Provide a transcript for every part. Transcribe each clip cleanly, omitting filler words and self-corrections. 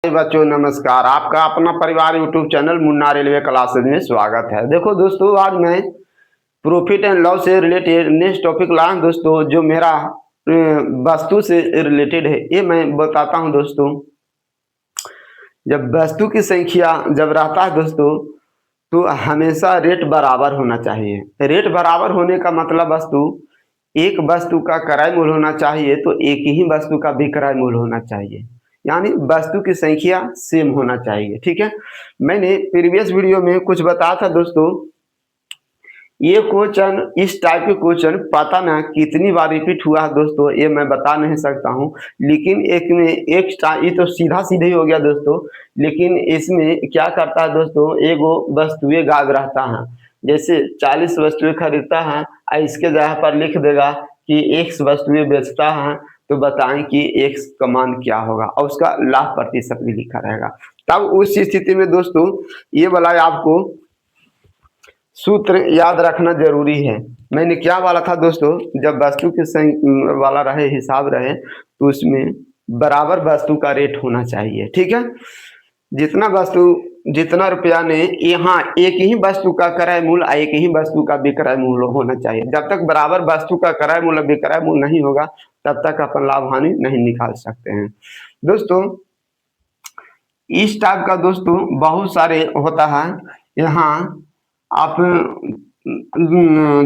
बच्चों नमस्कार। आपका अपना परिवार YouTube channel Munna railway classes में स्वागत है। देखो दोस्तों, आज मैं प्रॉफिट एंड लॉस से रिलेटेड नेक्स्ट टॉपिक लाया हूं दोस्तों, जो मेरा वस्तु से रिलेटेड है। ये मैं बताता हूं दोस्तों। जब वस्तु की संख्या जब रहता है दोस्तों, तो हमेशा रेट बराबर होना चाहिए। रेट बराबर होने का मतलब एक वस्तु का क्रय मूल्य होना चाहिए, तो एक ही वस्तु का विक्रय मूल्य होना चाहिए। यानी वस्तु की संख्या सेम होना चाहिए। ठीक है, मैंने प्रीवियस वीडियो में कुछ बताया था दोस्तों। ये क्वेश्चन, इस टाइप के क्वेश्चन पता ना कितनी बार रिपीट हुआ है दोस्तों, ये मैं बता नहीं सकता हूँ। लेकिन एक में एक ये तो सीधा सीधे ही हो गया दोस्तों। लेकिन इसमें क्या करता है दोस्तों, एगो वस्तुएं गायब रहता है। जैसे 40 वस्तुएं खरीदता है और इसके जगह पर लिख देगा कि एक्स वस्तुएं बेचता है, तो बताएं कि एक्स का मान क्या होगा, और उसका लाभ प्रतिशत भी लिखा रहेगा। तब उस स्थिति में दोस्तों ये वाला आपको सूत्र याद रखना जरूरी है। मैंने क्या बोला था दोस्तों, जब वस्तु के वाला रहे, हिसाब रहे, तो उसमें बराबर वस्तु का रेट होना चाहिए। ठीक है, जितना वस्तु जितना रुपया ने, यहाँ एक ही वस्तु का क्रय मूल्य, एक ही वस्तु का विक्रय मूल्य होना चाहिए। जब तक बराबर वस्तु का क्रय मूल्य विक्रय मूल्य नहीं होगा, तब तक अपन लाभ हानि नहीं निकाल सकते हैं दोस्तों। इस टाइप का दोस्तों बहुत सारे होता है। यहाँ आप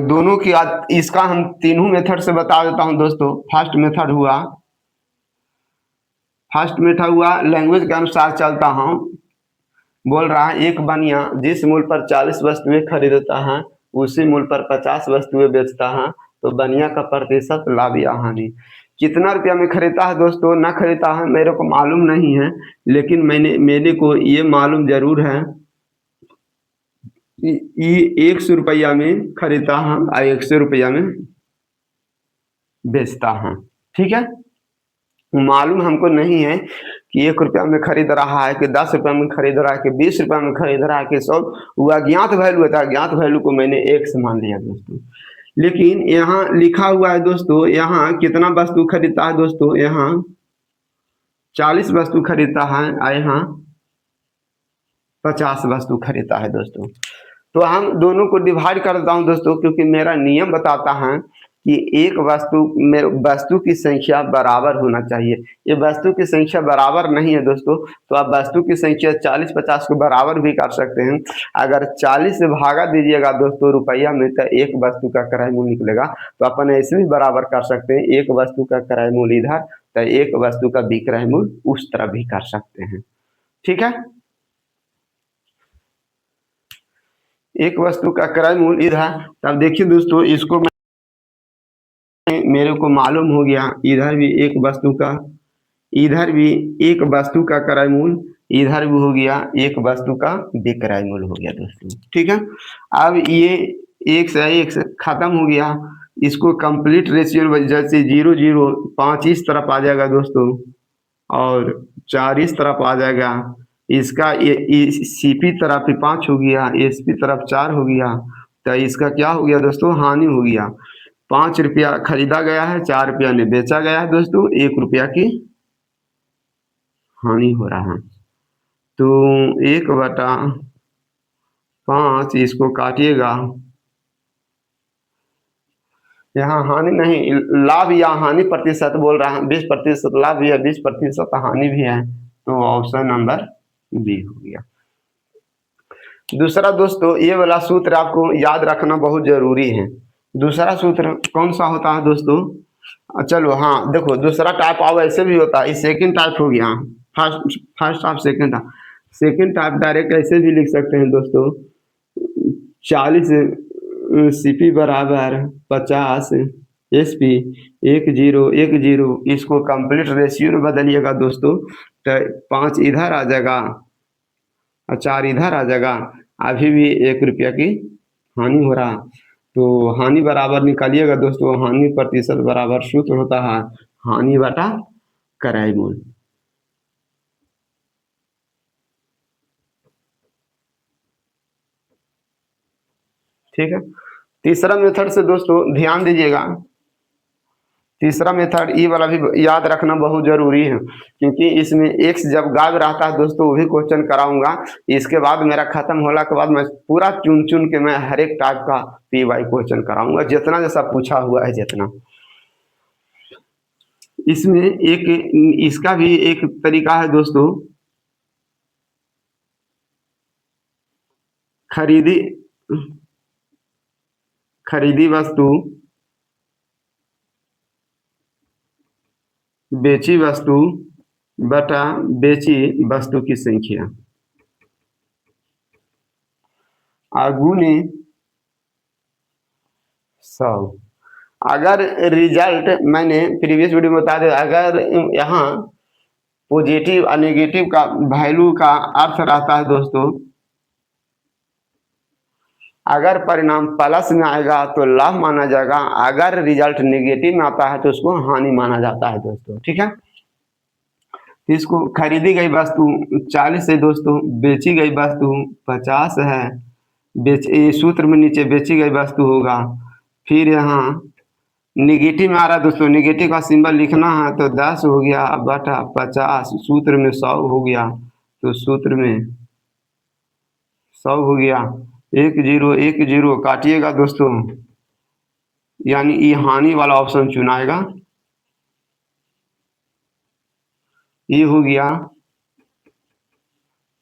दोनों की इसका हम तीनों मेथड से बता देता हूं दोस्तों। फर्स्ट मेथड हुआ लैंग्वेज के अनुसार चलता हूं। बोल रहा है एक बनिया जिस मूल्य पर 40 वस्तुएं खरीदता है, उसी मूल्य पर 50 वस्तुएं बेचता है, तो बनिया का प्रतिशत लाभ या हानि। कितना रुपया में खरीदता है दोस्तों, ना खरीदता है मेरे को मालूम नहीं है, लेकिन मेरे को ये मालूम जरूर है। ये 100 रुपया में खरीदता है और 100 रुपया में बेचता है। ठीक है, मालूम हमको नहीं है कि 1 रुपया में खरीद रहा है, कि 10 रुपया में खरीद रहा है, कि 20 रुपया में खरीद रहा है, कि 100। वो अज्ञात वैल्यू होता है, अज्ञात वैल्यू को मैंने एक से मान लिया दोस्तों। लेकिन यहाँ लिखा हुआ है दोस्तों, यहाँ कितना वस्तु खरीदता है दोस्तों, यहाँ 40 वस्तु खरीदता है और यहाँ 50 वस्तु खरीदता है दोस्तों। तो हम दोनों को डिवाइड कर देता हूं दोस्तों, क्योंकि मेरा नियम बताता है कि एक वस्तु की संख्या बराबर होना चाहिए। ये वस्तु की संख्या बराबर नहीं है दोस्तों, तो आप वस्तु की संख्या 40-50 को बराबर भी कर सकते हैं। अगर 40 से भागा दीजिएगा दोस्तों रुपया में, तो एक वस्तु का क्रय मूल्य निकलेगा। तो अपन ऐसे भी बराबर कर सकते हैं, एक वस्तु का क्रय मूल्य इधर, तो एक वस्तु का विक्रय मूल्य उस तरह भी कर सकते हैं। ठीक है, एक वस्तु का क्रय मूल्य इधर। तब देखिए दोस्तों, इसको मेरे को मालूम हो गया, इधर भी एक वस्तु का, इधर भी एक वस्तु का क्रय मूल्य, इधर भी हो गया एक वस्तु का विक्रय मूल्य हो गया दोस्तों। ठीक है, अब ये एक से खत्म हो गया। इसको कंप्लीट रेशियो जैसे 0 0 5 इस तरफ आ जाएगा दोस्तों, और 4 इस तरफ आ जाएगा। इसका सीपी तरफ 5 हो गया, एसपी तरफ 4 हो गया। तो इसका क्या हो गया दोस्तों, हानि हो गया। 5 रुपया खरीदा गया है, 4 रुपया ने बेचा गया है दोस्तों, 1 रुपया की हानि हो रहा है। तो 1/5 इसको काटिएगा। यहाँ हानि नहीं, लाभ या हानि प्रतिशत बोल रहा है। 20% लाभ भी है, 20% हानि भी है, तो ऑप्शन नंबर बी हो गया। दूसरा दोस्तों, ये वाला सूत्र आपको याद रखना बहुत जरूरी है। दूसरा सूत्र कौन सा होता है दोस्तों, चलो हाँ देखो, दूसरा टाइप अब ऐसे भी होता है। सेकंड टाइप हो गया, first type second type. Second type direct ऐसे भी लिख सकते हैं दोस्तों, 40 सीपी बराबर 50 एसपी, 1 0 1 0। इसको कंप्लीट रेशियो में बदलिएगा दोस्तों, तो 5 इधर आ जाएगा और 4 इधर आ जाएगा। अभी भी 1 रुपया की हानि हो रहा, तो हानि बराबर निकालिएगा दोस्तों। हानि प्रतिशत बराबर सूत्र होता है हानि बटा क्रय मूल्य। ठीक है, तीसरा मेथड से दोस्तों ध्यान दीजिएगा। तीसरा मेथड ये वाला भी याद रखना बहुत जरूरी है, क्योंकि इसमें एक्स जब गायब रहता है दोस्तों वो भी क्वेश्चन कराऊंगा। इसके बाद मेरा खत्म होला के बाद मैं पूरा चुन चुन के मैं हर एक टाइप का पी वाई क्वेश्चन कराऊंगा, जितना जैसा पूछा हुआ है जितना। इसमें एक इसका भी एक तरीका है दोस्तों, खरीदी खरीदी वस्तु, बेची वस्तु बटा बेची वस्तु की संख्या गुने 100। अगर रिजल्ट मैंने प्रीवियस वीडियो में बता दिया, अगर यहाँ पॉजिटिव और नेगेटिव का वैल्यू का अर्थ रहता है दोस्तों, अगर परिणाम प्लस में आएगा तो लाभ माना जाएगा, अगर रिजल्ट नेगेटिव में आता है तो उसको हानि माना जाता है दोस्तों। ठीक है, इसको खरीदी गई वस्तु 40 है दोस्तों, बेची गई वस्तु 50 है। सूत्र में नीचे बेची गई वस्तु होगा, फिर यहाँ निगेटिव में आ रहा है दोस्तों, निगेटिव का सिंबल लिखना है तो 10 हो गया बटा 50, सूत्र में 100 हो गया, तो सूत्र में 100 हो गया। 1010 काटिएगा दोस्तों, यानी ये हानि वाला ऑप्शन चुनाएगा, ये हो गया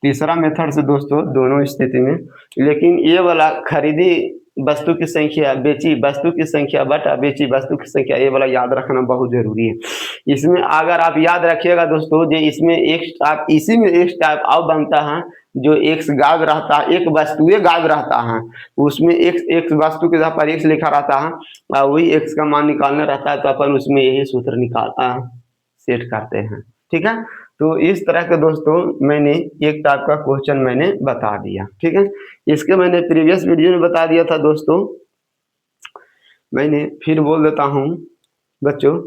तीसरा मेथड से दोस्तों दोनों स्थिति में। लेकिन ये वाला खरीदी वस्तु की संख्या बेची वस्तु की संख्या बटा बेची वस्तु की संख्या, ये वाला याद रखना बहुत जरूरी है। इसमें अगर आप याद रखिएगा दोस्तों, जो इसमें एक टाइप, इसी में एक टाइप और बनता है जो एक्स गायब रहता है, एक वस्तुएं गायब रहता है, उसमें एक वस्तु के जगह पर एक्स लिखा रहता है और वही एक्स का मान निकालना रहता है, तो अपन उसमें यही सूत्र निकालता सेट करते हैं। ठीक है, तो इस तरह के दोस्तों मैंने एक टाइप का क्वेश्चन मैंने बता दिया। ठीक है, इसके मैंने प्रीवियस वीडियो में बता दिया था दोस्तों, मैंने फिर बोल देता हूँ बच्चों,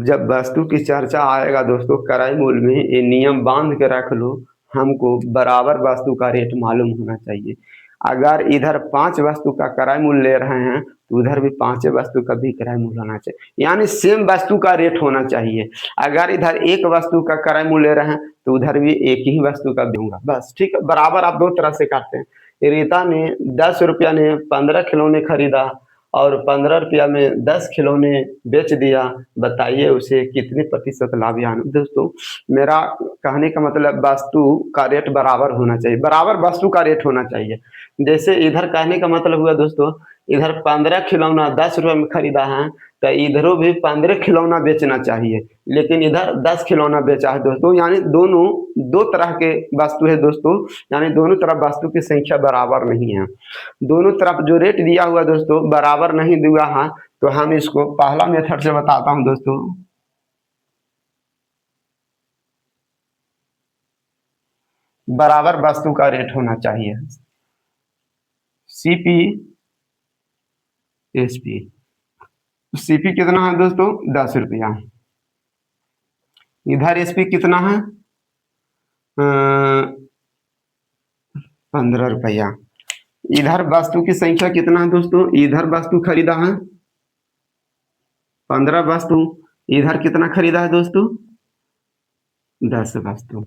जब वस्तु की चर्चा आएगा दोस्तों क्रय मूल्य में, ये नियम बांध के रख लो, हमको बराबर वस्तु का रेट मालूम होना चाहिए। अगर इधर 5 वस्तु का क्रय मूल्य ले रहे हैं तो उधर भी 5 वस्तु का भी क्रय मूल्य होना चाहिए, यानी सेम वस्तु का रेट होना चाहिए। अगर इधर एक वस्तु का क्रय मूल्य ले रहे हैं तो उधर भी एक ही वस्तु का दूंगा, बस। ठीक है, बराबर आप दो तरह से काटते हैं। रीता ने 10 रुपया ने 15 खिलौने खरीदा और 15 रुपया में 10 खिलौने बेच दिया, बताइए उसे कितने प्रतिशत लाभ। यानी दोस्तों मेरा कहने का मतलब वस्तु का रेट बराबर होना चाहिए, बराबर वस्तु का रेट होना चाहिए। जैसे इधर कहने का मतलब हुआ दोस्तों, इधर 15 खिलौना 10 रुपये में खरीदा है तो इधरों भी 15 खिलौना बेचना चाहिए, लेकिन इधर 10 खिलौना बेचा है दोस्तों, यानी दोनों दो तरह के वस्तु है दोस्तों, यानी दोनों तरफ वस्तु की संख्या बराबर नहीं है। दोनों तरफ जो रेट दिया हुआ दोस्तों बराबर नहीं दिया है, तो हम इसको पहला मेथड से बताता हूं दोस्तों। बराबर वस्तु का रेट होना चाहिए, सीपी एसपी। सीपी कितना है दोस्तों 10 रुपया, इधर एसपी कितना है 15 रुपया। इधर वस्तु की संख्या कितना है दोस्तों, इधर वस्तु खरीदा है 15 वस्तु, इधर कितना खरीदा है दोस्तों 10 वस्तु।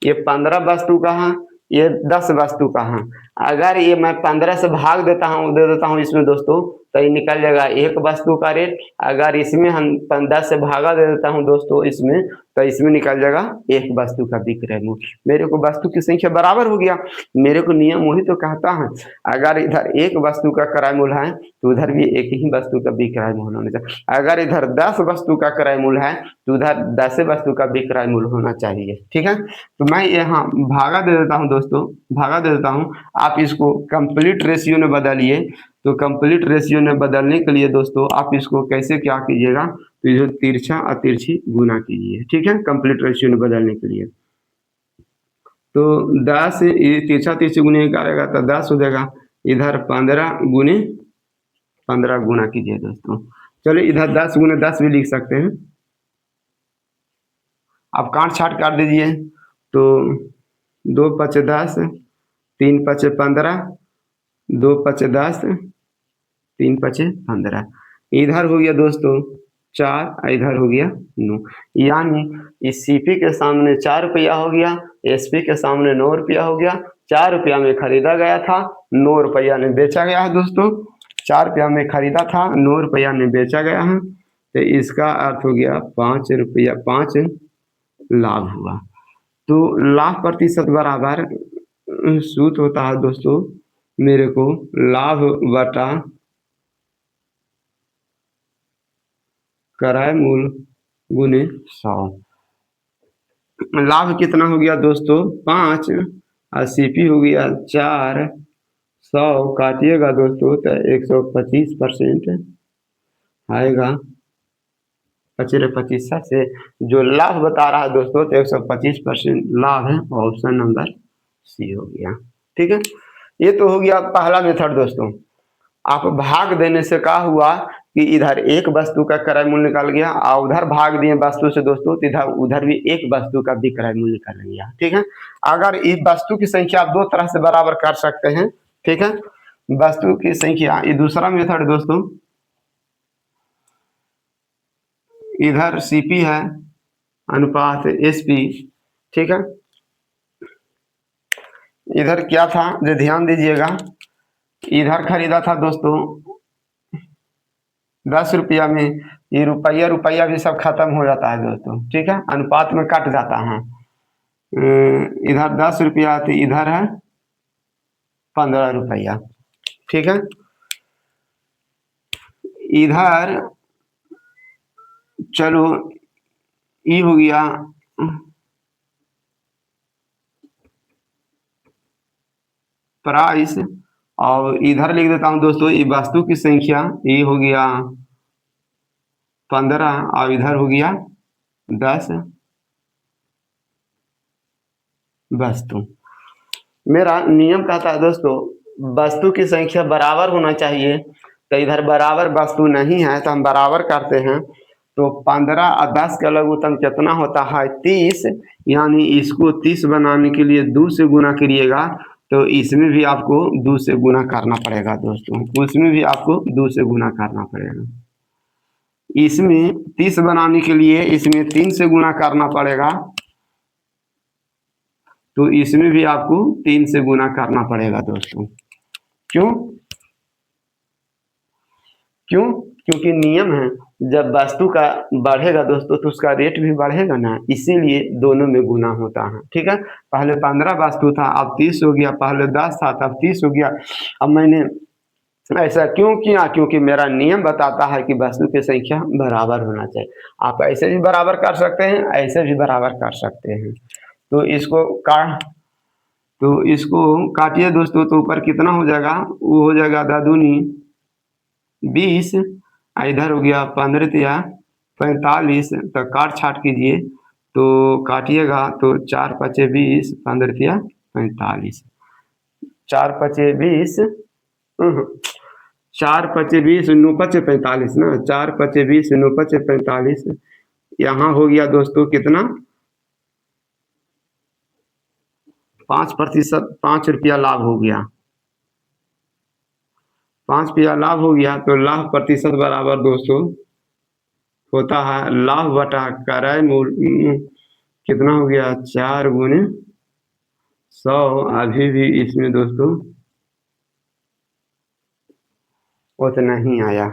ये 15 वस्तु का है, ये 10 वस्तु का है। अगर ये मैं 15 से भाग देता हूँ दे देता हूँ इसमें दोस्तों, तो ये निकल जाएगा एक वस्तु का रेट। अगर इसमें हम 10 से भागा दे देता हूँ दोस्तों इसमें, तो इसमें निकल जाएगा एक वस्तु का विक्रय मूल्य। मेरे को वस्तु की संख्या बराबर हो गया। मेरे को नियम वही तो कहता है, अगर इधर एक वस्तु का क्रय मूल्य है तो उधर भी एक ही वस्तु का विक्रय मूल्य होना चाहिए। अगर इधर 10 वस्तु का क्रय मूल्य है तो उधर 10 वस्तु का विक्रय मूल्य होना चाहिए। ठीक है, तो मैं यहाँ भागा दे देता हूँ दोस्तों, भागा दे देता हूँ। आप इसको कंप्लीट रेशियो में बदलिए, तो कंप्लीट रेशियो में बदलने के लिए दोस्तों आप इसको कैसे क्या कीजिएगा, तो जो तिरछा और तिरछी गुना कीजिए। ठीक है, कंप्लीट रेशियो में बदलने के लिए तो 10 ये तिरछा तिरछी गुने करेगा तो 10 हो जाएगा, इधर 15 गुने 15 गुना कीजिए दोस्तों। चलो इधर 10 गुने 10 भी लिख सकते हैं, आप काट छाट कर दीजिए, तो 2 पचे 10, 3 पचे 15, 2 पचे 10, 3 पचे 15। इधर हो गया दोस्तों 4, इधर हो गया 9। यानी इस सीपी के सामने 4 रुपया हो गया, एसपी के सामने 9 रुपया हो गया। 4 रुपया में खरीदा गया था, 9 रुपया में बेचा गया है दोस्तों। 4 रुपया में खरीदा था, 9 रुपया में बेचा गया है, तो इसका अर्थ हो गया 5 रुपया, 5 लाभ हुआ। तो लाभ प्रतिशत बराबर सूत्र होता है दोस्तों मेरे को लाभ बटा किराए मूल्य गुने 100। लाभ कितना हो गया दोस्तों 5 और सीपी हो गया 4, 100 काटिएगा दोस्तों तो 125% आएगा। 25 से जो लाभ बता रहा है दोस्तों तो 125% लाभ है, ऑप्शन नंबर सी हो गया। ठीक है, ये तो हो गया पहला मेथड दोस्तों। आप भाग देने से क्या हुआ कि इधर एक वस्तु का क्रय मूल्य निकल गया और उधर भाग दिए वस्तु से दोस्तों तो इधर उधर भी एक वस्तु का भी क्रय मूल्य निकल गया। ठीक है, अगर इस वस्तु की संख्या आप दो तरह से बराबर कर सकते हैं। ठीक है, वस्तु की संख्या, ये दूसरा मेथड दोस्तों, इधर सीपी है अनुपात एसपी। ठीक है, इधर क्या था जो ध्यान दीजिएगा, इधर खरीदा था दोस्तों 10 रुपया में, ये रुपया रुपया भी सब खत्म हो जाता है दोस्तों। ठीक है, अनुपात में कट जाता है। इधर 10 रुपया तो इधर है 15 रुपया। ठीक है, इधर चलो ये हो गया प्राइस, और इधर लिख देता हूं दोस्तों ये वस्तु की संख्या, ये हो गया 15 और इधर हो गया 10 वस्तु। मेरा नियम कहता है दोस्तों वस्तु की संख्या बराबर होना चाहिए, तो इधर बराबर वस्तु नहीं है तो हम बराबर करते हैं। तो 15 और 10 का लघुत्तम कितना होता है 30, यानी इसको 30 बनाने के लिए 2 से गुना करिएगा, तो इसमें भी आपको 2 से गुना करना पड़ेगा दोस्तों, उसमें भी आपको 2 से गुना करना पड़ेगा। इसमें 30 बनाने के लिए इसमें 3 से गुना करना पड़ेगा, तो इसमें भी आपको 3 से गुना करना पड़ेगा दोस्तों। क्यों? क्योंकि नियम है जब वस्तु का बढ़ेगा दोस्तों तो उसका रेट भी बढ़ेगा ना, इसीलिए दोनों में गुना होता है। ठीक है, पहले 15 वस्तु था अब 30 हो गया, पहले 10 था तब 30 हो गया। अब मैंने ऐसा क्यों किया? क्योंकि मेरा नियम बताता है कि वस्तु की संख्या बराबर होना चाहिए। आप ऐसे भी बराबर कर सकते हैं, ऐसे भी बराबर कर सकते हैं। तो इसको काटिए दोस्तों, तो ऊपर कितना हो जाएगा, वो हो जाएगा 10 दूनी 20, इधर हो गया 15 या 45, तो काट छाट कीजिए तो काटिएगा तो 4 5 20, 15 या 45, 4 5 20, 4 5 20 9 5 45 ना, 4 5 20 9 5 45। यहाँ हो गया दोस्तों कितना 5%, 5 रुपया लाभ हो गया, 5 रुपया लाभ हो गया। तो लाभ प्रतिशत बराबर दोस्तों होता है लाभ बटा क्रय मूल्य, कितना हो गया 4 गुने 100। अभी भी इसमें दोस्तों उतना ही आया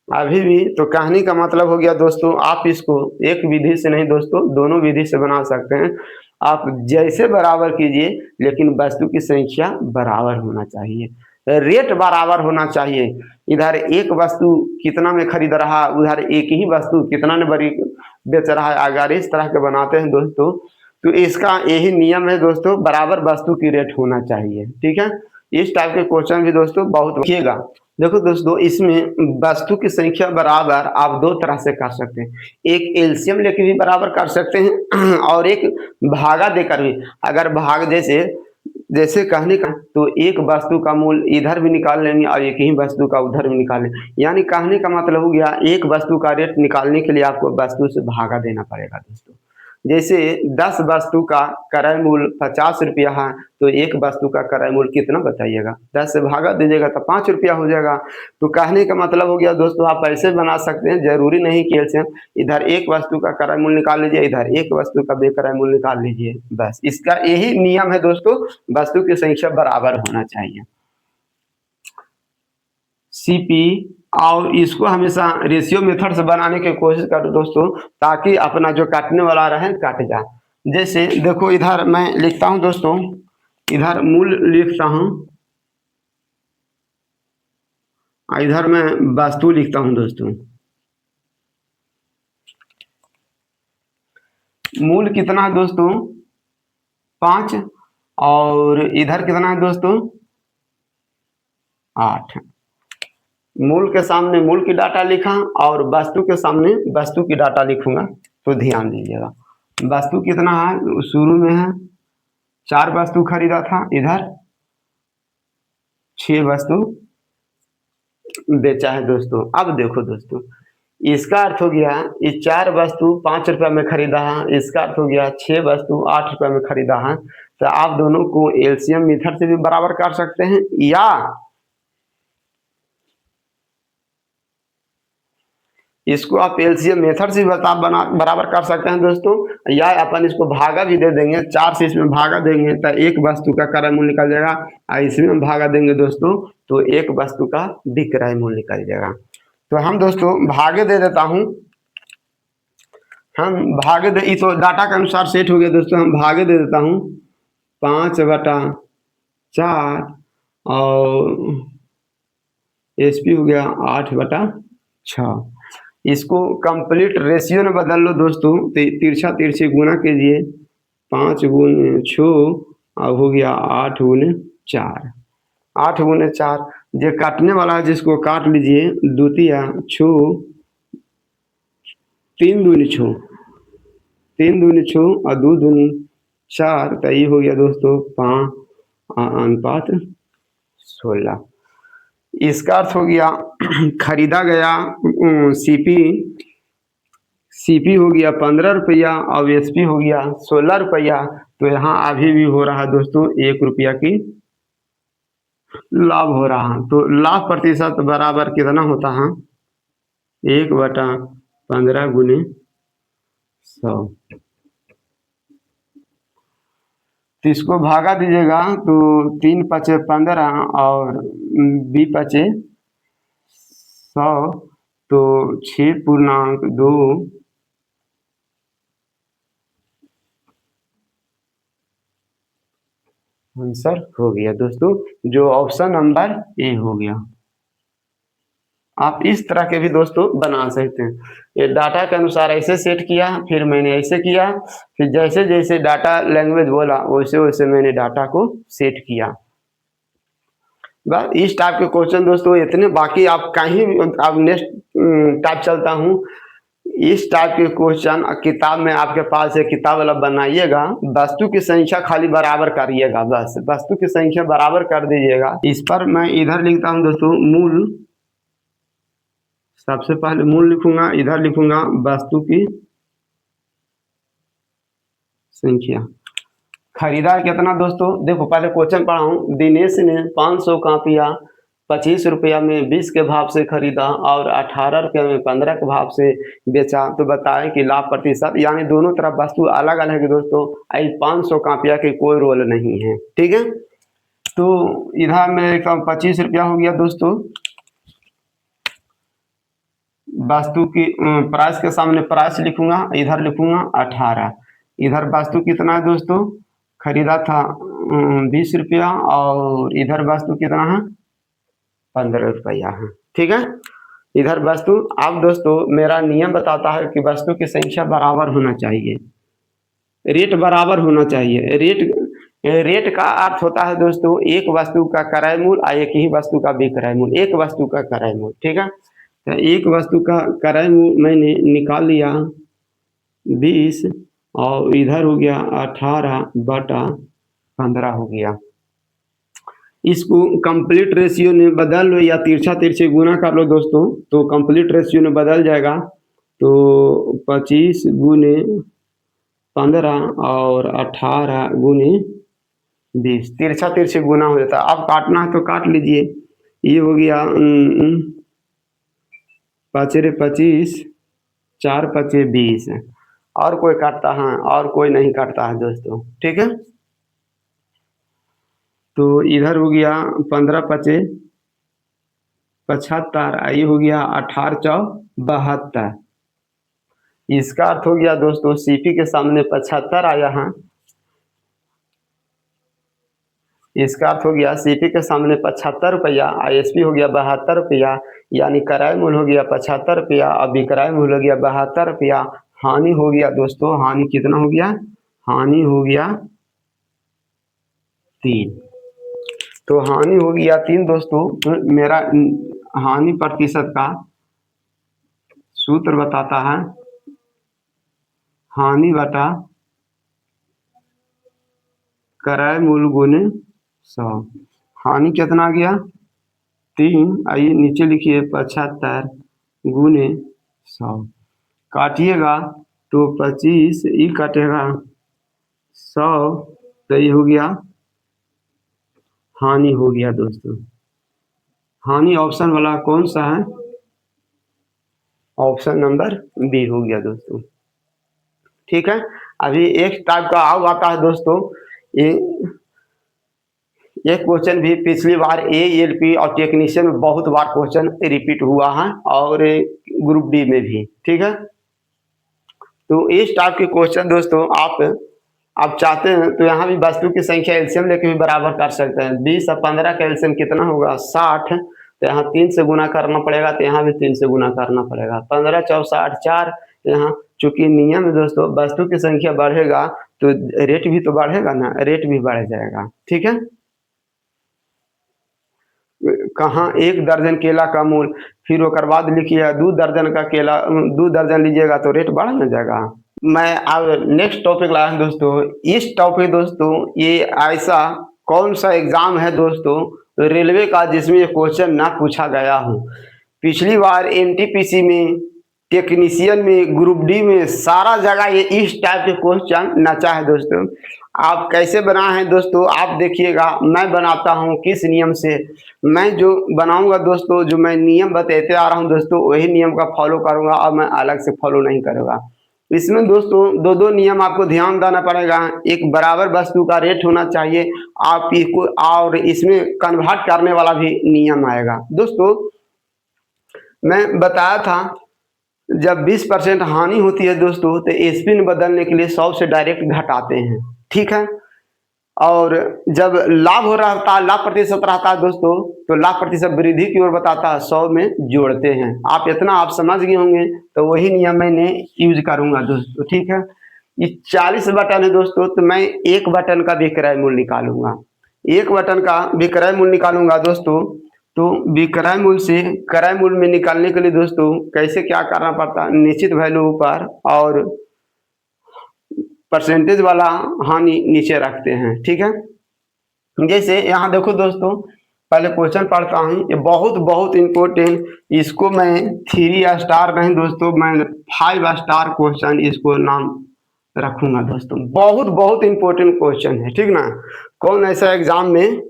अभी भी। तो कहानी का मतलब हो गया दोस्तों, आप इसको एक विधि से नहीं दोस्तों दोनों विधि से बना सकते हैं। आप जैसे बराबर कीजिए, लेकिन वस्तु की संख्या बराबर होना चाहिए, रेट बराबर होना चाहिए। इधर एक वस्तु कितना में खरीद रहा, उधर एक ही वस्तु कितना में बड़ी बेच रहा है। अगर इस तरह के बनाते हैं दोस्तों तो इसका यही नियम है दोस्तों, बराबर वस्तु की रेट होना चाहिए। ठीक है, इस टाइप के क्वेश्चन भी दोस्तों बहुत रखिएगा। देखो दोस्तों इसमें वस्तु की संख्या बराबर आप दो तरह से कर सकते हैं, एक एलसीएम लेके भी बराबर कर सकते हैं और एक भागा देकर भी। अगर भाग जैसे कहने का तो एक वस्तु का मूल्य इधर भी निकाल लेंगे और एक ही वस्तु का उधर भी निकाल लेंगे। यानी कहने का मतलब हो गया एक वस्तु का रेट निकालने के लिए आपको वस्तु से भागा देना पड़ेगा दोस्तों। जैसे 10 वस्तु का क्रय मूल्य 50 रुपया है, तो एक वस्तु का क्रय मूल्य कितना बताइएगा? 10 से भागा दीजिएगा तो 5 रुपया हो जाएगा। तो कहने का मतलब हो गया दोस्तों, आप ऐसे बना सकते हैं, जरूरी नहीं कि एलसीएम इधर एक वस्तु का क्रय मूल्य निकाल लीजिए, इधर एक वस्तु का बेक्रय मूल्य निकाल लीजिए, बस इसका यही नियम है दोस्तों, वस्तु की संख्या बराबर होना चाहिए। सीपी और इसको हमेशा रेशियो मेथड से बनाने की कोशिश करो दोस्तों, ताकि अपना जो काटने वाला रहे काट जाए। जैसे देखो इधर मैं लिखता हूं दोस्तों, इधर मूल लिखता हूं, इधर मैं वस्तु लिखता हूं दोस्तों। मूल कितना है दोस्तों? 5, और इधर कितना है दोस्तों? 8। मूल के सामने मूल की डाटा लिखा और वस्तु के सामने वस्तु की डाटा लिखूंगा, तो ध्यान दीजिएगा। वस्तु कितना है? शुरू में है 4 वस्तु खरीदा था, इधर 6 वस्तु बेचा है दोस्तों। अब देखो दोस्तों, इसका अर्थ हो गया ये 4 वस्तु 5 रुपये में खरीदा है, इसका अर्थ हो गया 6 वस्तु 8 रुपये में खरीदा है। तो आप दोनों को एलसीएम मेथड से भी बराबर कर सकते हैं, या इसको आप एलसीएम मेथड से बराबर कर सकते हैं दोस्तों, या अपन इसको भागा भी दे देंगे, 4 से इसमें भागा देंगे तो एक वस्तु का क्रय मूल्य निकल जाएगा, और इसमें भागा देंगे दोस्तों तो एक वस्तु का विक्रय मूल्य निकल जाएगा। तो हम दोस्तों भागे दे देता हूं, हम भागे दे, तो डाटा के अनुसार सेट हो गया दोस्तों, हम भागे दे देता हूं 5/4 और एसपी हो गया 8/6। इसको कंप्लीट रेशियो में बदल लो दोस्तों, तिरछा तिरछी गुना कीजिए, 5 × 6 और हो गया 8 × 4। 8 × 4 जो काटने वाला है जिसको काट लीजिए, द्वितीया छो 3 दूनी छो 3 दूनी छो और 2 दूनी 4, तो ये हो गया दोस्तों 5:16। इसका अर्थ हो गया खरीदा गया सीपी हो गया 15 रुपया और एसपी हो गया 16 रुपया। तो यहाँ अभी भी हो रहा है दोस्तों 1 रुपया की लाभ हो रहा है। तो लाभ प्रतिशत बराबर कितना होता है? 1/15 × 100। तो इसको भागा दीजिएगा तो 3×5 = 15 और 2×5 = 100, तो 6.2 आंसर हो गया दोस्तों, जो ऑप्शन नंबर ए हो गया। आप इस तरह के भी दोस्तों बना सकते हैं। ये डाटा के अनुसार ऐसे सेट किया, फिर मैंने ऐसे किया, फिर जैसे जैसे डाटा लैंग्वेज बोला वैसे वैसे मैंने डाटा को सेट किया। बस इस टाइप के क्वेश्चन दोस्तों इतने, बाकी आप कहीं अब नेक्स्ट टाइप चलता हूँ, इस टाइप के क्वेश्चन किताब में आपके पास है, किताब वाला बनाइएगा, वस्तु की संख्या खाली बराबर करिएगा, बस वस्तु की संख्या बराबर कर दीजिएगा। इस पर मैं इधर लिखता हूँ दोस्तों मूल, सबसे पहले मूल लिखूंगा, इधर लिखूंगा वस्तु की संख्या। खरीदा कितना दोस्तों? देखो पहले क्वेश्चन पढ़ा हूँ। दिनेश ने 500 कापियाँ 25 रुपया में 20 के भाव से खरीदा और 18 रुपया में 15 के भाव से बेचा, तो बताएं कि लाभ प्रतिशत, यानी दोनों तरफ वस्तु अलग अलग है दोस्तों, आई 500 कापियाँ के कोई रोल नहीं है, ठीक है। तो इधर मेरे 25 रुपया हो गया दोस्तों, वस्तु की प्राइस के सामने प्राइस लिखूंगा, इधर लिखूंगा 18। इधर वस्तु कितना है दोस्तों? खरीदा था 20 रुपया और इधर वस्तु कितना है? 15 रुपया है, ठीक है। इधर वस्तु, अब दोस्तों मेरा नियम बताता है कि वस्तु की संख्या बराबर होना चाहिए, रेट बराबर होना चाहिए। रेट का अर्थ होता है दोस्तों एक वस्तु का क्रय मूल्य और एक ही वस्तु का विक्रय मूल्य, एक वस्तु का क्रय मूल्य, ठीक है। तो एक वस्तु का क्रय मूल्य मैंने निकाल लिया 20 और इधर हो गया 18/15 हो गया। इसको कंप्लीट रेशियो में बदल लो या तिरछा तिरछे गुना कर लो दोस्तों, तो कंप्लीट रेशियो में बदल जाएगा। तो 25 × 15 और 18 गुने 20, तिरछा तिरछे गुना हो जाता है। अब काटना है तो काट लीजिए। ये हो गया 5×25, 4×5 = 20। और कोई काटता है? और कोई नहीं काटता है दोस्तों, ठीक है। तो इधर हो गया 15×5 = 75, ये हो गया 18×4 = 72। इसका अर्थ हो गया दोस्तों, सीपी के सामने 75 आया है। इसका अर्थ हो गया सीपी के सामने 75 रुपया, आईएसपी हो गया 72 रुपया, यानी क्रय मूल्य हो गया 75 रुपया और विक्रय मूल्य हो गया 72 रुपया। हानि हो गया दोस्तों, हानि कितना हो गया? हानि हो गया 3। तो हानि हो गया 3 दोस्तों। तो मेरा हानि प्रतिशत का सूत्र बताता है हानि बटा क्रय मूल्य गुने 100। हानि कितना आ गया? 3। आइए नीचे लिखिए 75 गुने 100। काटिएगा तो 25 ई काटेगा 100, तो ये हो गया हानि हो गया दोस्तों। हानि ऑप्शन वाला कौन सा है? ऑप्शन नंबर बी हो गया दोस्तों, ठीक है। अभी एक टाइप का और आता है दोस्तों, ये एक क्वेश्चन भी पिछली बार एएलपी और टेक्नीशियन में बहुत बार क्वेश्चन रिपीट हुआ है और ग्रुप डी में भी, ठीक है। तो इस टाइप के क्वेश्चन दोस्तों आप चाहते हैं तो यहाँ भी वस्तु की संख्या एलसीएम लेके भी बराबर कर सकते हैं। 20 और 15 का एलसीएम कितना होगा? 60। तो यहाँ 3 से गुना करना पड़ेगा, तो यहाँ भी 3 से गुना करना पड़ेगा। 15×4 = 4। यहाँ चूंकि नियम है दोस्तों, वस्तु की संख्या बढ़ेगा तो रेट भी तो बढ़ेगा ना, रेट भी बढ़ जाएगा, ठीक है। कहाँ 1 दर्जन केला का मूल्य, फिर ओकर बाद लिखिए 2 दर्जन का केला, 2 दर्जन लीजिएगा तो रेट बढ़ न जाएगा। मैं अब नेक्स्ट टॉपिक लाया हूं दोस्तों। इस टॉपिक दोस्तों, ये ऐसा कौन सा एग्जाम है दोस्तों रेलवे का जिसमें ये क्वेश्चन ना पूछा गया हो। पिछली बार एनटीपीसी में, टेक्नीशियन में, ग्रुप डी में, सारा जगह ये इस टाइप के क्वेश्चन नचा है दोस्तों। आप कैसे बनाए हैं दोस्तों, आप देखिएगा। मैं बनाता हूँ किस नियम से, मैं जो बनाऊंगा दोस्तों, जो मैं नियम बताते आ रहा हूँ दोस्तों, वही नियम का फॉलो करूंगा और मैं अलग से फॉलो नहीं करूंगा। इसमें दोस्तों दो नियम आपको ध्यान देना पड़ेगा। एक, बराबर वस्तु का रेट होना चाहिए आप इसको, और इसमें कन्वर्ट करने वाला भी नियम आएगा दोस्तों। मैं बताया था जब 20% हानि होती है दोस्तों, तो स्पिन बदलने के लिए 100 से डायरेक्ट घटाते हैं, ठीक है। और जब लाभ हो रहा होता है, लाभ प्रतिशत रहता है दोस्तों, तो लाभ प्रतिशत वृद्धि की ओर बताता है, 100 में जोड़ते हैं। आप इतना आप समझ गए होंगे, तो वही नियम मैंने यूज करूंगा दोस्तों, ठीक है। ये 40 बटन है दोस्तों, तो मैं एक बटन का विक्रय मूल्य निकालूंगा, एक बटन का विक्रय मूल्य निकालूंगा दोस्तों। तो विक्रय मूल्य से क्रय मूल्य में निकालने के लिए दोस्तों कैसे क्या करना पड़ता है, निश्चित वैल्यू ऊपर और परसेंटेज वाला हानि नीचे रखते हैं, ठीक है। जैसे यहाँ देखो दोस्तों, पहले क्वेश्चन पढ़ता हूँ, ये बहुत बहुत इंपॉर्टेंट, इसको मैं 3 स्टार नहीं दोस्तों, मैं 5 स्टार क्वेश्चन इसको नाम रखूंगा दोस्तों। बहुत बहुत इंपॉर्टेंट क्वेश्चन है, ठीक ना। कौन ऐसा एग्जाम में,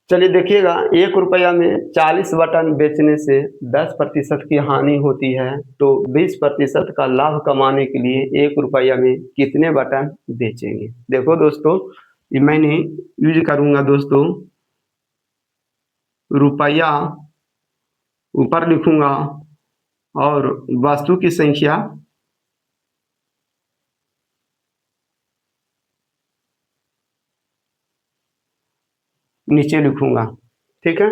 चलिए देखिएगा, 1 रुपया में 40 बटन बेचने से 10% की हानि होती है, तो 20% का लाभ कमाने के लिए 1 रुपया में कितने बटन बेचेंगे। देखो दोस्तों, ये मैंने यूज करूंगा दोस्तों, रुपया ऊपर लिखूंगा और वस्तु की संख्या नीचे लिखूंगा, ठीक है।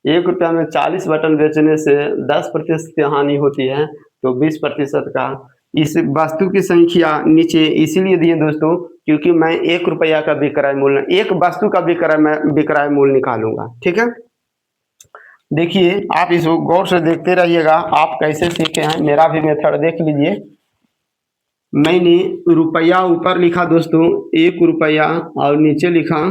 1 रुपया में 40 बटन बेचने से 10% की हानि होती है, तो 20% का, इस वस्तु की संख्या नीचे इसीलिए दिए दोस्तों क्योंकि मैं 1 रुपया का विक्रय मूल्य, एक वस्तु का विक्रय मूल्य निकालूंगा, ठीक है। देखिए आप इसको गौर से देखते रहिएगा, आप कैसे सीखे हैं, मेरा भी मेथड देख लीजिए। मैंने रुपया ऊपर लिखा दोस्तों 1 रुपया और नीचे लिखा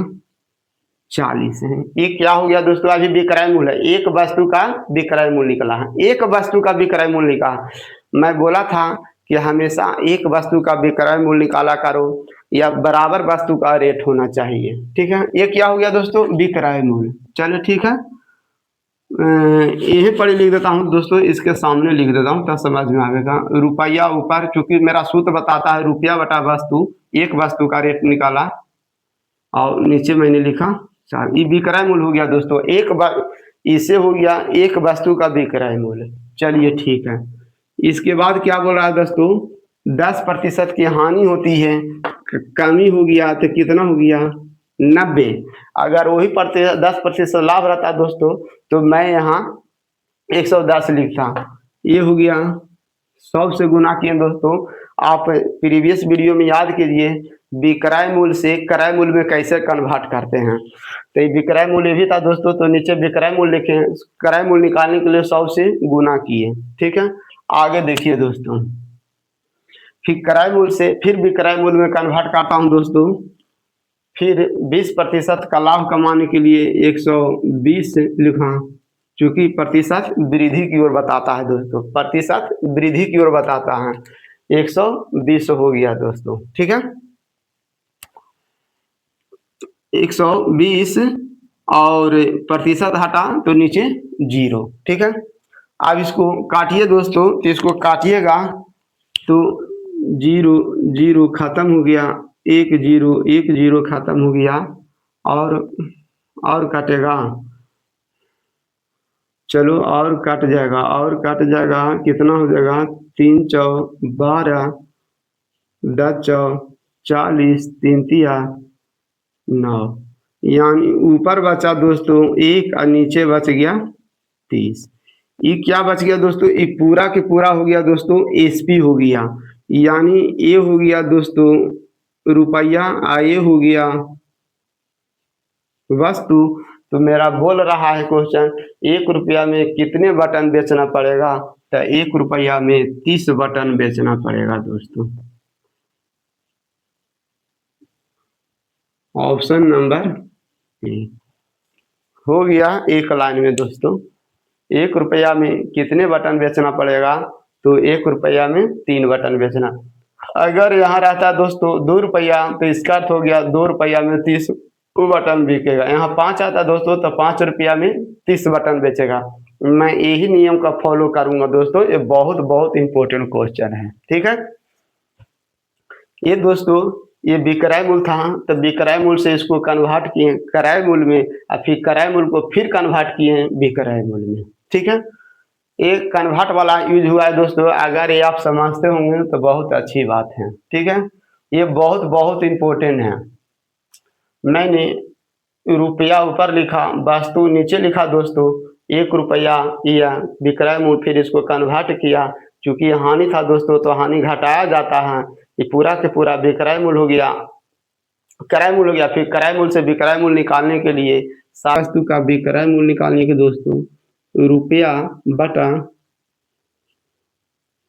40 है। ये क्या हो गया दोस्तों, अभी विक्रय मूल्य है, एक वस्तु का विक्रय मूल्य निकला है, एक वस्तु का विक्रय मूल्य निकला। मैं बोला था कि हमेशा एक वस्तु का विक्रय मूल्य निकाला करो या बराबर वस्तु का रेट होना चाहिए। ठीक है, ये क्या हो गया दोस्तों, विक्रय मूल्य। चलो ठीक है, यहीं पर ही लिख देता हूँ दोस्तों, इसके सामने लिख देता हूँ तब समझ में आएगा। रुपया ऊपर, चूंकि मेरा सूत्र बताता है रुपया बटा वस्तु, एक वस्तु का रेट निकाला और नीचे मैंने लिखा 4। ये विक्रय मूल्य हो गया दोस्तों, इसे हो गया एक वस्तु का विक्रय मूल्य। चलिए ठीक है, इसके बाद क्या बोल रहा है दोस्तों, 10% की हानि होती है, कमी हो गया तो कितना हो गया 90। अगर वही 10% लाभ रहता दोस्तों तो मैं यहाँ 110 लिखता। ये हो गया 100 से गुना किए दोस्तों। आप प्रीवियस वीडियो में याद कीजिए विक्रय मूल्य से क्रय मूल्य में कैसे कन्वर्ट करते हैं। तो ये विक्रय मूल्य भी था दोस्तों, तो नीचे विक्रय मूल्य लिखे, क्रय मूल्य निकालने के लिए 100 से गुना किए। ठीक है, आगे देखिए दोस्तों, फिर क्रय मूल्य से फिर विक्रय मूल्य में कन्वर्ट करता हूँ दोस्तों। फिर 20% का लाभ कमाने के लिए 120 लिखा, चूंकि प्रतिशत वृद्धि की ओर बताता है दोस्तों, प्रतिशत वृद्धि की ओर बताता है, 120 हो गया दोस्तों। ठीक है, 120 और प्रतिशत हटा तो नीचे 0। ठीक है, अब इसको काटिए दोस्तों, तो इसको काटिएगा तो 0 0 खत्म हो गया, 1 0 1 0 खत्म हो गया, और कटेगा, चलो और कट जाएगा, कितना हो जाएगा, 3 चौ 12, 10 चौ 40, 3 तिया 9, यानी ऊपर बचा दोस्तों 1 और नीचे बच गया 30। ये क्या बच गया दोस्तों, ये पूरा के पूरा हो गया दोस्तों एसपी हो गया, यानी ये हो गया दोस्तों रुपया, ये हो गया वस्तु। तो मेरा बोल रहा है क्वेश्चन, 1 रुपया में कितने बटन बेचना पड़ेगा, तो 1 रुपया में 30 बटन बेचना पड़ेगा दोस्तों। ऑप्शन नंबर ए हो गया एक लाइन में दोस्तों। 1 रुपया में कितने बटन बेचना पड़ेगा, तो 1 रुपया में 3 बटन बेचना। अगर यहाँ रहता दोस्तों 2 रुपया तो इसका अर्थ हो गया 2 रुपया में 30 बटन बिकेगा। यहाँ 5 आता दोस्तों तो 5 रुपया में 30 बटन बेचेगा। मैं यही नियम का फॉलो करूंगा दोस्तों, ये बहुत बहुत इंपॉर्टेंट क्वेश्चन है। ठीक है, ये दोस्तों ये विक्रय मूल्य था, तो विक्रय मूल्य से इसको कन्वर्ट किए क्रय मूल्य में, और फिर क्रय मूल्य को फिर कन्वर्ट किए विक्रय मूल्य में। ठीक है, एक कन्वर्ट वाला यूज हुआ है दोस्तों, अगर ये आप समझते होंगे तो बहुत अच्छी बात है। ठीक है, ये बहुत बहुत इंपॉर्टेंट है। मैंने रुपया ऊपर लिखा, वस्तु नीचे लिखा दोस्तों, 1 रुपया या विक्रय मूल्य, फिर इसको कन्वर्ट किया, चूंकि हानि था दोस्तों तो हानि घटाया जाता है, ये पूरा के पूरा विक्रय मूल्य हो गया, क्रय मूल्य हो गया। फिर क्रय मूल्य से विक्रय मूल्य निकालने के लिए वस्तु का विक्रय मूल्य निकालने के दोस्तों रुपया बटा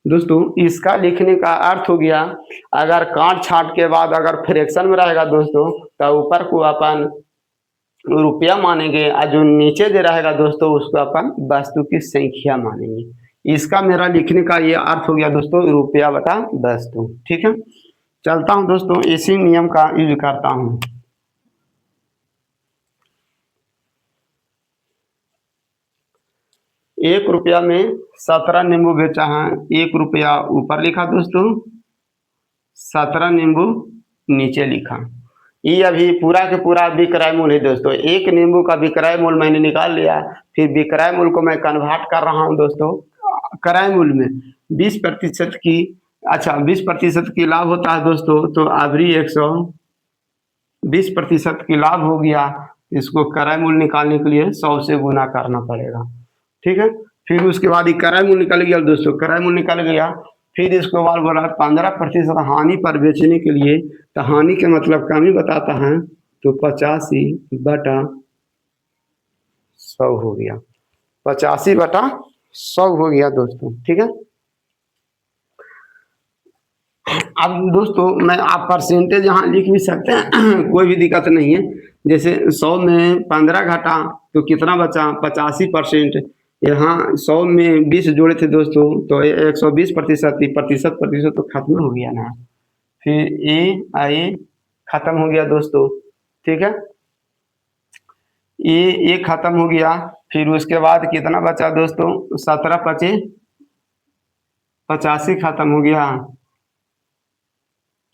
दोस्तों, इसका लिखने का अर्थ हो गया, अगर काट छाट के बाद अगर फ्रैक्शन में रहेगा दोस्तों तो ऊपर को अपन रुपया मानेंगे, और जो नीचे दे रहेगा दोस्तों उसको अपन वस्तु की संख्या मानेंगे। इसका मेरा लिखने का ये अर्थ हो गया दोस्तों, रुपया बटा वस्तु। ठीक है, चलता हूं दोस्तों, इसी नियम का यूज करता हूं। एक रुपया में 17 नींबू बेचा है, 1 रुपया ऊपर लिखा दोस्तों, 17 नींबू नीचे लिखा। ये अभी पूरा के पूरा विक्रय मूल्य है दोस्तों। 1 नींबू का विक्रय मूल्य मैंने निकाल लिया, फिर विक्रय मूल्य को मैं कन्वर्ट कर रहा हूं दोस्तों क्रय मूल्य में। 20% की 20% की लाभ होता है दोस्तों, तो अभी 120% की लाभ हो गया। इसको क्रय मूल्य निकालने के लिए 100 से गुना करना पड़ेगा। ठीक है, फिर उसके बाद ये क्रय मूल्य निकल गया दोस्तों, क्रय मूल्य निकल गया। फिर इसको बाद बोला 15% हानि पर बेचने के लिए, तो हानि के मतलब कमी बताता है, तो 85 बटा 100 हो गया, 85 बटा 100 हो गया दोस्तों। ठीक है, अब दोस्तों मैं आप परसेंटेज यहाँ लिख भी सकते हैं कोई भी दिक्कत नहीं है। जैसे 100 में 15 घटा तो कितना बचा 85%, यहाँ 100 में 20 जोड़े थे दोस्तों, तो 120%, प्रतिशत प्रतिशत तो खत्म हो गया ना। फिर ए खत्म हो गया दोस्तों, ठीक है। ये खत्म हो गया। फिर उसके बाद कितना बचा दोस्तों, 17 पचे 85 खत्म हो गया।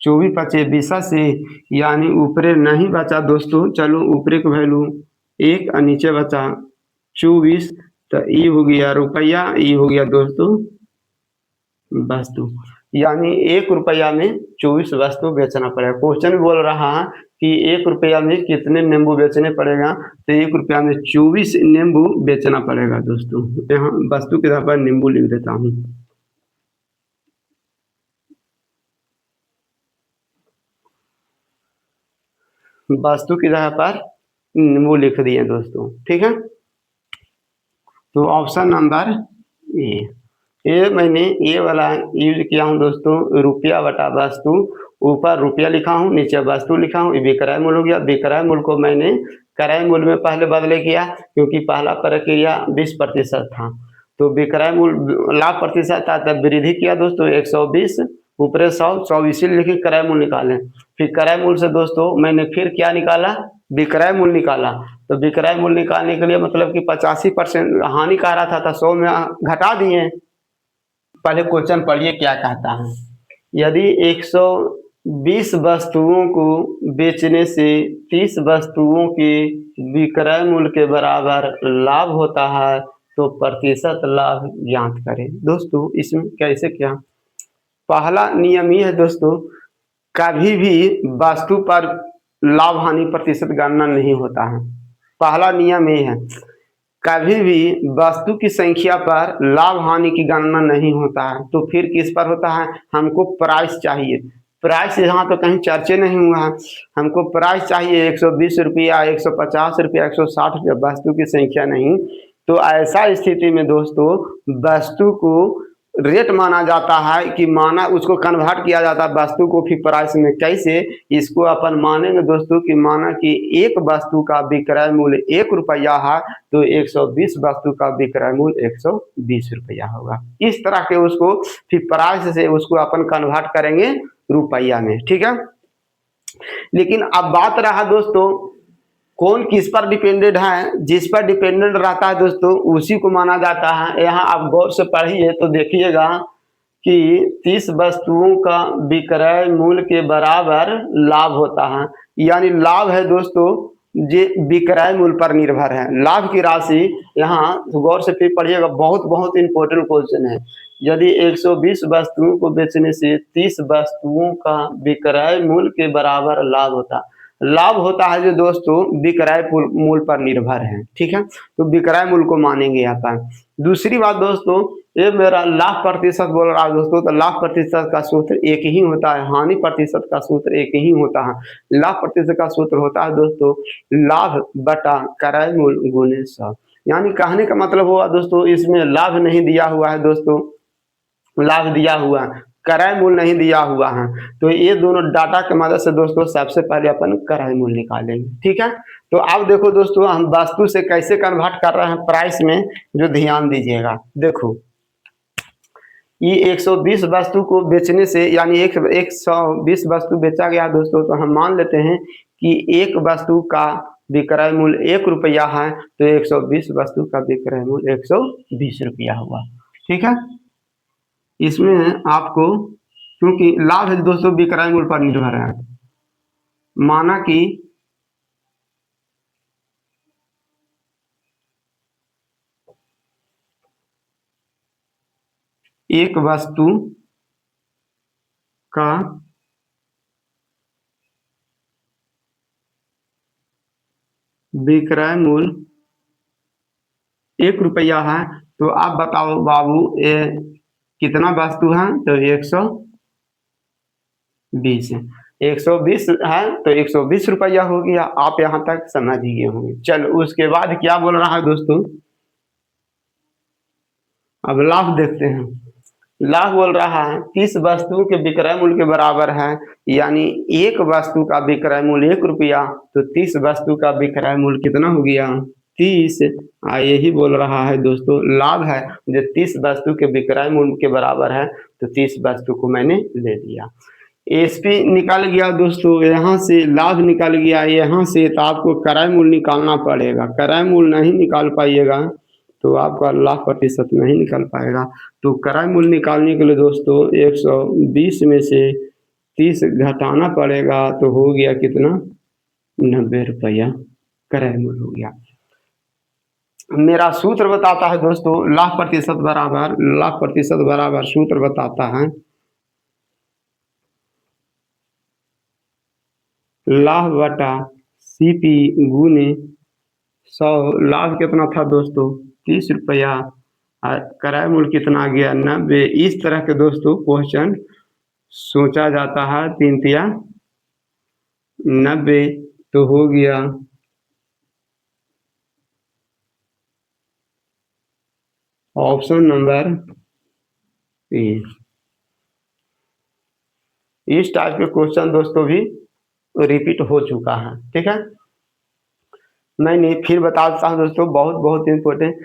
24 पचे 82, यानी ऊपरे नहीं बचा दोस्तों। चलो ऊपरे का वैल्यू 1 और नीचे बचा 24, तो ई हो गया रुपया, ई हो गया दोस्तों वस्तु। यानी 1 रुपया में 24 वस्तु बेचना पड़ेगा। क्वेश्चन बोल रहा है कि 1 रुपया में कितने नींबू बेचने पड़ेगा, तो 1 रुपया में 24 नींबू बेचना पड़ेगा दोस्तों। यहाँ वस्तु के आधार पर नींबू लिख देता हूँ। वस्तु की जगह पर नींबू लिख दिए दोस्तों, ठीक है। तो ऑप्शन नंबर ए मैंने ये वाला यूज किया हूँ दोस्तों, रुपया बटा वस्तु। ऊपर रुपया लिखा हूँ, नीचे वस्तु लिखा हूँ, ये विक्रय मूल्य हो गया। विक्रय मूल्य को मैंने क्रय मूल्य में पहले बदले किया, क्योंकि पहला प्रक्रिया 20% था। तो विक्रय मूल्य लाभ प्रतिशत था, तब वृद्धि किया दोस्तों 120, ऊपरे 100 इसीलिए लिखे क्रय मूल्य निकाले। फिर क्रय मूल्य से दोस्तों मैंने फिर क्या निकाला, विक्रय मूल्य निकाला। तो विक्रय मूल्य निकालने के लिए मतलब कि 85% हानि कह रहा था, 100 में घटा दिए। पहले क्वेश्चन पढ़िए क्या कहता है। यदि 120 वस्तुओं को बेचने से 30 वस्तुओं के विक्रय मूल्य के बराबर लाभ होता है, तो प्रतिशत लाभ ज्ञात करें। दोस्तों इसमें कैसे क्या, पहला नियम ये है दोस्तों, कभी भी वस्तु पर लाभ हानि प्रतिशत गणना नहीं होता है। पहला नियम ये है, कभी भी वस्तु की संख्या पर लाभ हानि की गणना नहीं होता है। तो फिर किस पर होता है, हमको प्राइस चाहिए। प्राइस यहाँ तो कहीं चर्चे नहीं हुआ है, हमको प्राइस चाहिए 120 रुपया, 150 रुपया, 160 रुपया, वस्तु की संख्या नहीं। तो ऐसा स्थिति में दोस्तों वस्तु को रेट माना जाता है, कि माना उसको कन्वर्ट किया जाता है वस्तु को फिर प्राइस में। कैसे, इसको अपन मानेंगे दोस्तों कि माना कि एक वस्तु का विक्रय मूल्य 1 रुपया है, तो 120 वस्तु का विक्रय मूल्य 120 रुपया होगा। इस तरह के उसको फिर प्राइस से उसको अपन कन्वर्ट करेंगे रुपया में, ठीक है। लेकिन अब बात रहा दोस्तों कौन किस पर डिपेंडेंट है, जिस पर डिपेंडेंट रहता है दोस्तों उसी को माना जाता है। यहाँ आप गौर से पढ़िए तो देखिएगा कि 30 वस्तुओं का विक्रय मूल्य के बराबर लाभ होता है। यानी लाभ है दोस्तों जे विक्रय मूल्य पर निर्भर है। लाभ की राशि यहाँ गौर से फिर पढ़िएगा, बहुत बहुत इंपॉर्टेंट क्वेश्चन है। यदि 120 वस्तुओं को बेचने से 30 वस्तुओं का विक्रय मूल्य के बराबर लाभ होता, लाभ होता है जो दोस्तों विक्रय मूल्य पर निर्भर है, ठीक है। तो विक्रय मूल्य को मानेंगे यहाँ पर। दूसरी बात दोस्तों, ये मेरा लाभ प्रतिशत बोल रहा है दोस्तों, तो लाभ प्रतिशत का सूत्र एक ही होता है, हानि प्रतिशत का सूत्र एक ही होता है। लाभ प्रतिशत का सूत्र होता है दोस्तों लाभ बटा क्रय मूल्य गुणे 100। यानी कहने का मतलब हुआ दोस्तों, इसमें लाभ नहीं दिया हुआ है दोस्तों, लाभ दिया हुआ है, क्रय मूल्य नहीं दिया हुआ है। तो ये दोनों डाटा की मदद से दोस्तों सबसे पहले अपन क्रय मूल्य निकालेंगे, ठीक है। तो अब देखो दोस्तों हम वस्तु से कैसे कन्वर्ट कर रहे हैं प्राइस में, जो ध्यान दीजिएगा। देखो ये 120 वस्तु को बेचने से, यानी 120 वस्तु बेचा गया दोस्तों, तो हम मान लेते हैं कि एक वस्तु का विक्रय मूल्य 1 रुपया है, तो 120 वस्तु का विक्रय मूल्य 120 रुपया हुआ, ठीक है। इसमें आपको क्योंकि लाभ है दोस्तों विक्रय मूल्य पर निर्भर है, माना कि एक वस्तु का विक्रय मूल्य 1 रुपया है, तो आप बताओ बाबू ये कितना वस्तु है, तो 120 है। 120 है तो 120 रुपया हो गया। आप यहाँ तक समझ गए होंगे। चलो उसके बाद क्या बोल रहा है दोस्तों, अब लाभ देखते हैं। लाभ बोल रहा है 30 वस्तुओं के विक्रय मूल्य के बराबर है, यानी एक वस्तु का विक्रय मूल्य 1 रुपया, तो 30 वस्तु का विक्रय मूल्य कितना हो गया, 30 यही बोल रहा है दोस्तों, लाभ है जो 30 वस्तु के विक्रय मूल्य के बराबर है, तो 30 वस्तु को मैंने ले लिया। एसपी निकल गया दोस्तों, यहाँ से लाभ निकल गया, यहाँ से तो आपको क्रय मूल्य निकालना पड़ेगा। क्रय मूल्य नहीं निकाल पाइएगा तो आपका लाभ प्रतिशत नहीं निकल पाएगा। तो क्रय मूल्य निकालने के लिए दोस्तों 120 में से 30 घटाना पड़ेगा, तो हो गया कितना, 90 रुपया क्रय मूल्य हो गया। मेरा सूत्र बताता है दोस्तों, लाभ प्रतिशत बराबर सूत्र बताता है, लाभ बटा सीपी गुने 100। लाभ कितना था दोस्तों, 30 रुपया, और क्रय मूल्य कितना आ गया, 90। इस तरह के दोस्तों क्वेश्चन सोचा जाता है। 3 तिया 90, तो हो गया ऑप्शन नंबर 3। इस टाइप के क्वेश्चन दोस्तों भी रिपीट हो चुका है, ठीक है। नहीं फिर बता देता हूँ दोस्तों, बहुत इम्पोर्टेंट,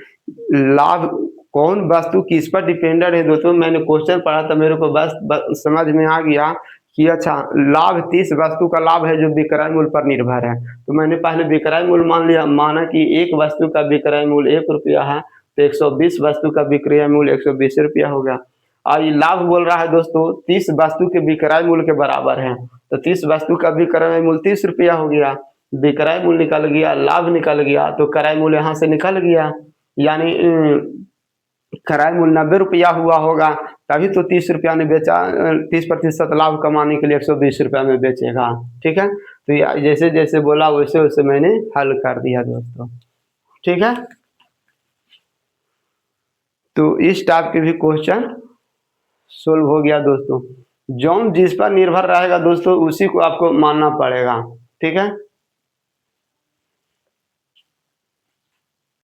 लाभ कौन वस्तु किस पर डिपेंडेंट है दोस्तों। मैंने क्वेश्चन पढ़ा था, मेरे को बस समझ में आ गया कि अच्छा लाभ 30 वस्तु का लाभ है जो विक्रय मूल्य पर निर्भर है। तो मैंने पहले विक्रय मूल्य मान लिया, माना कि एक वस्तु का विक्रय मूल्य 1 रुपया है, तो 120 वस्तु का विक्रय मूल्य 120 रुपया हो गया। और ये लाभ बोल रहा है दोस्तों 30 वस्तु के विक्रय मूल्य के बराबर है, तो 30 वस्तु का विक्रय मूल्य 30 रुपया हो गया। विक्रय मूल्य निकल गया, लाभ निकल गया, तो क्रय मूल्य यहाँ से निकल गया, यानी क्रय मूल्य 90 रुपया हुआ होगा, तभी तो 30 रुपया ने बेचा। 30% लाभ कमाने के लिए 120 रुपया में बेचेगा, ठीक है। तो जैसे जैसे बोला वैसे वैसे मैंने हल कर दिया दोस्तों, ठीक है। तो इस टाइप के भी क्वेश्चन सोल्व हो गया दोस्तों। जॉन जिस पर निर्भर रहेगा दोस्तों उसी को आपको मानना पड़ेगा, ठीक है।